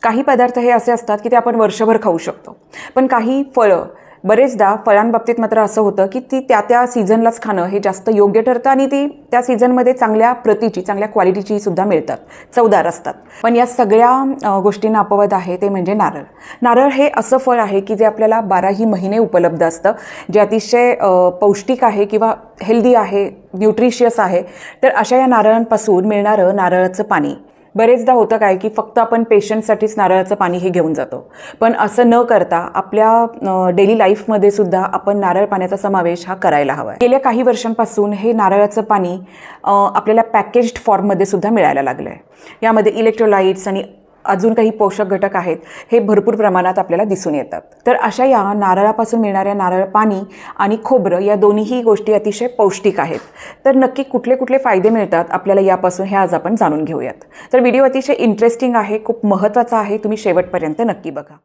काही पदार्थ हे असे असतात की ते आपण वर्षभर खाऊ शकतो, पण काही फळं बरेचदा फळांबाबतीत मात्र असं होतं की ती त्या सीझनलाच खाणं हे जास्त योग्य ठरतं आणि ती त्या सीझनमध्ये चांगल्या प्रतीची, चांगल्या क्वालिटीची सुद्धा मिळतात, चवदार असतात. पण या सगळ्या गोष्टींना अपवाद आहे, ते म्हणजे नारळ. नारळ हे असं फळ आहे की जे आपल्याला 12ही महिने उपलब्ध असतं, जे अतिशय पौष्टिक आहे किंवा हेल्दी आहे, न्यूट्रिशियस आहे. तर अशा या नारळांपासून मिळणारं नारळाचं पाणी, बरेचदा होतं काय की फक्त आपण पेशंटसाठीच नारळाचं पाणी हे घेऊन जातो, पण असं न करता आपल्या डेली लाईफमध्ये सुद्धा आपण नारळ पाण्याचा समावेश हा करायला हवा आहे. गेल्या काही वर्षांपासून हे नारळाचं पाणी आपल्याला पॅकेज्ड फॉर्ममध्ये सुद्धा मिळायला लागलं आहे. यामध्ये इलेक्ट्रोलाइट्स आणि अजून काही पोषक घटक आहेत, हे भरपूर प्रमाणात आपल्याला दिसून येतात. तर अशा या नारळापासून मिळणाऱ्या नारळ पाणी आणि खोबरं या दोन्हीही गोष्टी अतिशय पौष्टिक आहेत. तर नक्की कुठले कुठले फायदे मिळतात आपल्याला यापासून, हे आज आपण जाणून घेऊयात. तर व्हिडिओ अतिशय इंटरेस्टिंग आहे, खूप महत्त्वाचा आहे, तुम्ही शेवटपर्यंत नक्की बघा.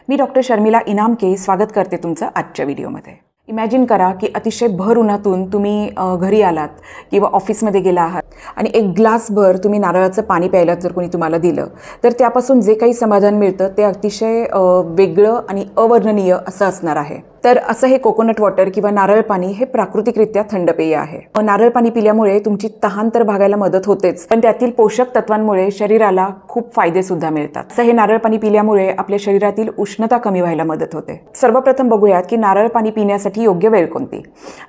मी डॉक्टर शर्मिला इनामके स्वागत करते तुमचं आजच्या व्हिडिओमध्ये. इमॅजिन करा की अतिशय भर उन्हातून तुम्ही घरी आलात किंवा ऑफिसमध्ये गेला आहात आणि एक ग्लासभर तुम्ही नारळाचं पाणी प्यायलात जर कोणी तुम्हाला दिलं, तर त्यापासून जे काही समाधान मिळतं ते अतिशय वेगळं आणि अवर्णनीय असं असणार आहे. तर असं हे कोकोनट वॉटर किंवा नारळ पाणी हे प्राकृतिकरित्या थंड पेय आहे. नारळ पाणी पिल्यामुळे तुमची तहान तर भागायला मदत होतेच, पण त्यातील पोषक तत्वांमुळे शरीराला खूप फायदे सुद्धा मिळतात. असं हे नारळ पाणी पिल्यामुळे आपल्या शरीरातील उष्णता कमी व्हायला मदत होते. सर्वप्रथम बघूयात की नारळ पाणी पिण्यासाठी योग्य वेळ कोणती.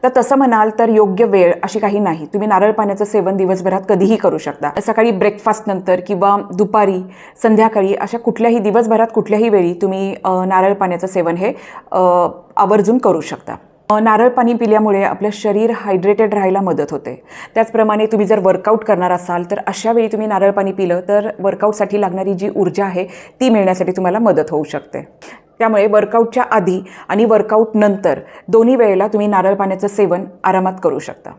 तर तसं म्हणाल तर योग्य वेळ अशी काही नाही. तुम्ही नारळ पाण्याचं सेवन दिवसभरात कधीही करू शकता. सकाळी ब्रेकफास्ट नंतर किंवा दुपारी, संध्याकाळी, अशा कुठल्याही दिवसभरात कुठल्याही वेळी तुम्ही नारळ पाण्याचं सेवन हे आवर्जून करू शकता. नारळ पाणी पिल्यामुळे आपलं शरीर हायड्रेटेड राहायला मदत होते. त्याचप्रमाणे तुम्ही जर वर्कआउट करणार असाल तर अशा वेळी तुम्ही नारळ पाणी पिलं तर वर्कआउटसाठी लागणारी जी ऊर्जा आहे ती मिळण्यासाठी तुम्हाला मदत होऊ शकते. त्यामुळे वर्कआउटच्या आधी आणि वर्कआउट नंतर दोन्ही वेळेला तुम्ही नारळ पाण्याचं सेवन आरामात करू शकता.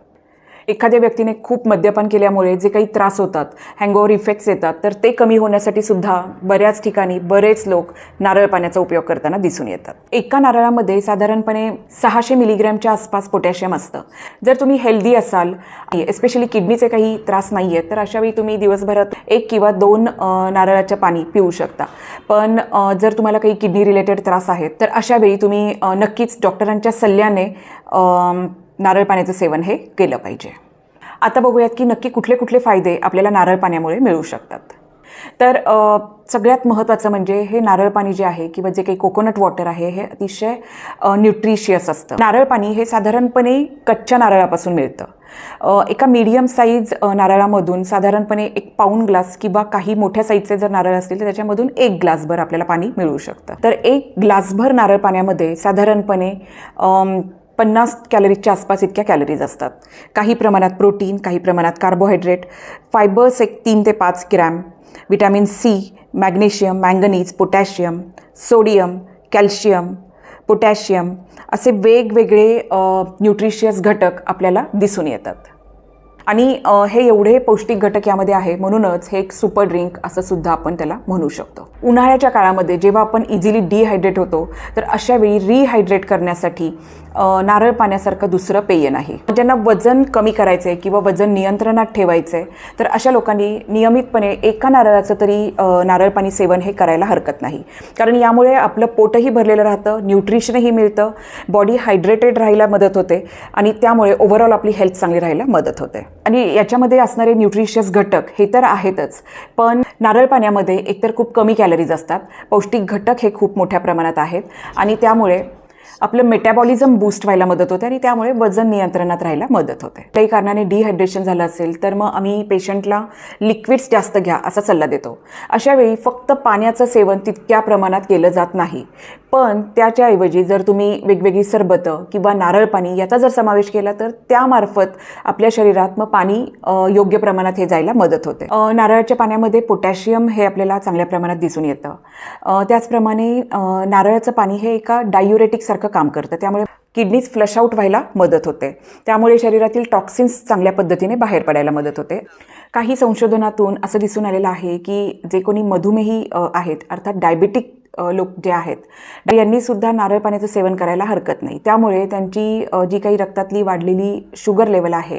एखाद्या व्यक्तीने खूप मद्यपान केल्यामुळे जे काही त्रास होतात, हँगओव्हर इफेक्ट्स येतात, तर ते कमी होण्यासाठी सुद्धा बऱ्याच ठिकाणी बरेच लोक नारळ पाण्याचा उपयोग करताना दिसून येतात. एका नारळामध्ये साधारणपणे 600 मिलीग्रॅमच्या आसपास पोटॅशियम असतं. जर तुम्ही हेल्दी असाल, एस्पेशली किडनीचे काही त्रास नाही आहेत, तर अशावेळी तुम्ही दिवसभरात 1 किंवा 2 नारळाचं पाणी पिऊ शकता. पण जर तुम्हाला काही किडनी रिलेटेड त्रास आहेत तर अशावेळी तुम्ही नक्कीच डॉक्टरांच्या सल्ल्याने नारळ पाण्याचं सेवन हे केलं पाहिजे. आता बघूयात की नक्की कुठले कुठले फायदे आपल्याला नारळ पाण्यामुळे मिळू शकतात. तर सगळ्यात महत्त्वाचं म्हणजे हे नारळ पाणी जे आहे किंवा जे काही कोकोनट वॉटर आहे हे अतिशय न्यूट्रिशियस असतं. नारळ पाणी हे साधारणपणे कच्च्या नारळापासून मिळतं. एका मीडियम साईज नारळामधून साधारणपणे 1 पाऊण ग्लास किंवा काही मोठ्या साईजचे जर नारळ असतील तर त्याच्यामधून 1 ग्लासभर आपल्याला पाणी मिळू शकतं. तर 1 ग्लासभर नारळ पाण्यामध्ये साधारणपणे 50 कॅलरीजच्या आसपास इतक्या कॅलरीज असतात. काही प्रमाणात प्रोटीन, काही प्रमाणात कार्बोहायड्रेट, फायबर्स 3 ते 5 gram, vitamin C, magnesium, manganese, potassium, sodium, calcium, potassium असे वेगवेगळे न्यूट्रिशियस घटक आपल्याला दिसून येतात. आणि हे एवढे पौष्टिक घटक यामध्ये आहे, म्हणूनच हे एक सुपर ड्रिंक असं सुद्धा आपण त्याला म्हणू शकतो. उन्हाळ्याच्या काळामध्ये जेव्हा आपण इझिली डिहायड्रेट होतो तर अशावेळी रिहायड्रेट करण्यासाठी नारळ पाण्यासारखं दुसरं पेय नाही. ज्यांना वजन कमी करायचं आहे किंवा वजन नियंत्रणात ठेवायचं आहे तर अशा लोकांनी नियमितपणे एका नारळाचं तरी नारळ पाणी सेवन हे करायला हरकत नाही. कारण यामुळे आपलं पोटही भरलेलं राहतं, न्यूट्रिशनही मिळतं, बॉडी हायड्रेटेड राहायला मदत होते आणि त्यामुळे ओव्हरऑल आपली हेल्थ चांगली राहायला मदत होते. आणि याच्यामध्ये असणारे न्यूट्रिशियस घटक हे तर आहेतच, पण नारळ पाण्यामध्ये एकतर खूप कमी कॅलरीज असतात, पौष्टिक घटक हे खूप मोठ्या प्रमाणात आहेत आणि त्यामुळे आपलं मेटाबॉलिझम बूस्ट व्हायला मदत होते आणि त्यामुळे वजन नियंत्रणात राहायला मदत होते. काही कारणाने डिहायड्रेशन झालं असेल तर मग आम्ही पेशंटला लिक्विड्स जास्त घ्या असा सल्ला देतो. अशावेळी फक्त पाण्याचं सेवन तितक्या प्रमाणात केलं जात नाही, पण त्याच्याऐवजी जर तुम्ही वेगवेगळी सरबतं किंवा नारळ पाणी याचा जर समावेश केला तर त्यामार्फत आपल्या शरीरात मग पाणी योग्य प्रमाणात हे जायला मदत होते. नारळाच्या पाण्यामध्ये पोटॅशियम हे आपल्याला चांगल्या प्रमाणात दिसून येतं. त्याचप्रमाणे नारळाचं पाणी हे एका डायुरेटिकसारखं काम करतं, त्यामुळे किडनीज फ्लश आउट व्हायला मदत होते. त्यामुळे शरीरातील टॉक्सिन्स चांगल्या पद्धतीने बाहेर पडायला मदत होते. काही संशोधनातून असं दिसून आलेलं आहे की जे कोणी मधुमेही आहेत, अर्थात डायबेटिक लोक जे आहेत तर यांनीसुद्धा नारळ पाण्याचं सेवन करायला हरकत नाही. त्यामुळे त्यांची जी काही रक्तातली वाढलेली शुगर लेवल आहे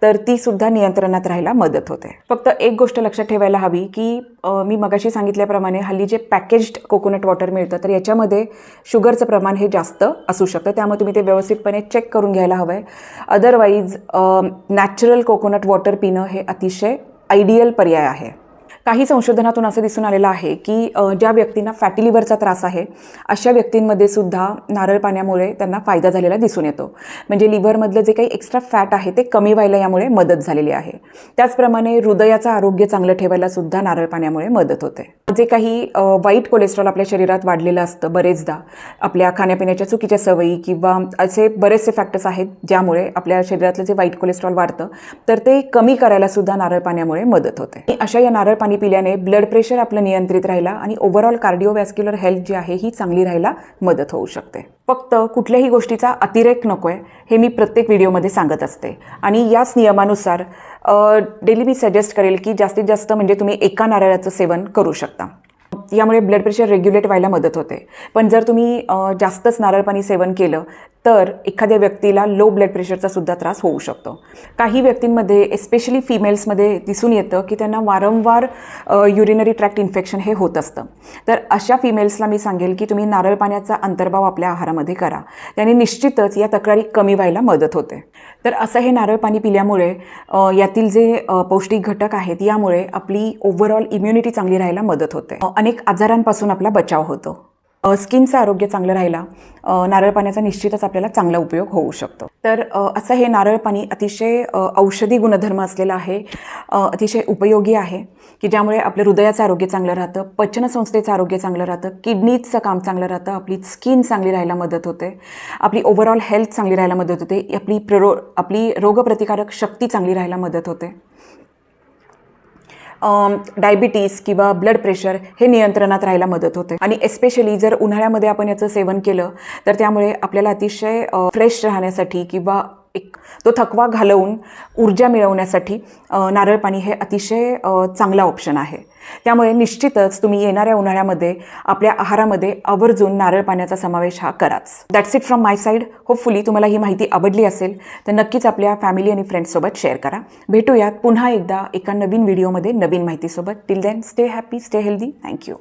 तर तीसुद्धा नियंत्रणात राहायला मदत होते. फक्त एक गोष्ट लक्षात ठेवायला हवी की मी मगाशी सांगितल्याप्रमाणे हल्ली जे पॅकेज्ड कोकोनट वॉटर मिळतं तर याच्यामध्ये शुगरचं प्रमाण हे जास्त असू शकतं. त्यामुळे तुम्ही ते व्यवस्थितपणे चेक करून घ्यायला हवं आहे. अदरवाईज नॅचरल कोकोनट वॉटर पिणं हे अतिशय आयडियल पर्याय आहे. काही संशोधनातून असं दिसून आलेलं आहे की ज्या व्यक्तींना फॅटी लिव्हरचा त्रास आहे अशा व्यक्तींमध्ये सुद्धा नारळ पाण्यामुळे त्यांना फायदा झालेला दिसून येतो. म्हणजे लिव्हरमधलं जे काही एक्स्ट्रा फॅट आहे ते कमी व्हायला यामुळे मदत झालेली आहे. त्याचप्रमाणे हृदयाचं आरोग्य चांगलं ठेवायला सुद्धा नारळ पाण्यामुळे मदत होते. जे काही वाईट कोलेस्ट्रॉल आपल्या शरीरात वाढलेलं असतं बरेचदा आपल्या खाण्यापिण्याच्या चुकीच्या सवयी किंवा असे बरेचसे फॅक्टर्स आहेत ज्यामुळे आपल्या शरीरातलं जे वाईट कोलेस्ट्रॉल वाढतं तर ते कमी करायला सुद्धा नारळ पाण्यामुळे मदत होते. अशा या नारळ पाणी पिल्याने ब्लड प्रेशर आपलं नियंत्रित राहिला आणि ओव्हरऑल कार्डिओवॅस्क्युलर हेल्थ जी आहे ही चांगली राहायला मदत होऊ शकते. फक्त कुठल्याही गोष्टीचा अतिरेक नको आहे हे मी प्रत्येक व्हिडिओमध्ये सांगत असते आणि याच नियमानुसार डेली मी सजेस्ट करेल की जास्तीत जास्त म्हणजे तुम्ही एका नारळाचं सेवन करू शकता. यामुळे ब्लड प्रेशर रेग्युलेट व्हायला मदत होते. पण जर तुम्ही जास्तच नारळ पाणी सेवन केलं तर एखाद्या व्यक्तीला लो ब्लड प्रेशरचा सुद्धा त्रास होऊ शकतो. काही व्यक्तींमध्ये एस्पेशली फिमेल्समध्ये दिसून येतं की त्यांना वारंवार युरिनरी ट्रॅक्ट इन्फेक्शन हे होत असतं. तर अशा फिमेल्सला मी सांगेल की तुम्ही नारळ पाण्याचा अंतर्भाव आपल्या आहारामध्ये करा. त्याने निश्चितच या तक्रारी कमी व्हायला मदत होते. तर असं हे नारळ पाणी पिल्यामुळे यातील जे पौष्टिक घटक आहेत यामुळे आपली ओव्हरऑल इम्युनिटी चांगली राहायला मदत होते. अनेक आजारांपासून आपला बचाव होतो. स्किनचं आरोग्य चांगलं राहायला नारळ पाण्याचा निश्चितच आपल्याला चांगला उपयोग होऊ शकतो. तर असं हे नारळ पाणी अतिशय औषधी गुणधर्म असलेलं आहे, अतिशय उपयोगी आहे की ज्यामुळे आपलं हृदयाचं आरोग्य चांगलं राहतं, पचनसंस्थेचं आरोग्य चांगलं राहतं, किडनीचं काम चांगलं राहतं, आपली स्किन चांगली राहायला मदत होते, आपली ओव्हरऑल हेल्थ चांगली राहायला मदत होते, आपली रोगप्रतिकारक शक्ती चांगली राहायला मदत होते. डायबिटीस किंवा ब्लड प्रेशर हे नियंत्रणात राहायला मदत होते. आणि एस्पेशली जर उन्हाळ्यामध्ये आपण याचं सेवन केलं तर त्यामुळे आपल्याला अतिशय फ्रेश राहण्यासाठी किंवा तो थकवा घालवून ऊर्जा मिळवण्यासाठी नारळ पाणी हे अतिशय चांगला ऑप्शन आहे. त्यामुळे निश्चितच तुम्ही येणाऱ्या उन्हाळ्यामध्ये आपल्या आहारामध्ये आवर्जून नारळ पाण्याचा समावेश हा कराच. That's it from my side. Hopefully तुम्हाला ही माहिती आवडली असेल तर नक्कीच आपल्या फॅमिली आणि फ्रेंड्ससोबत शेअर करा. भेटूयात पुन्हा एकदा एका नवीन व्हिडिओमध्ये नवीन माहितीसोबत. Till then stay happy, stay healthy. Thank you.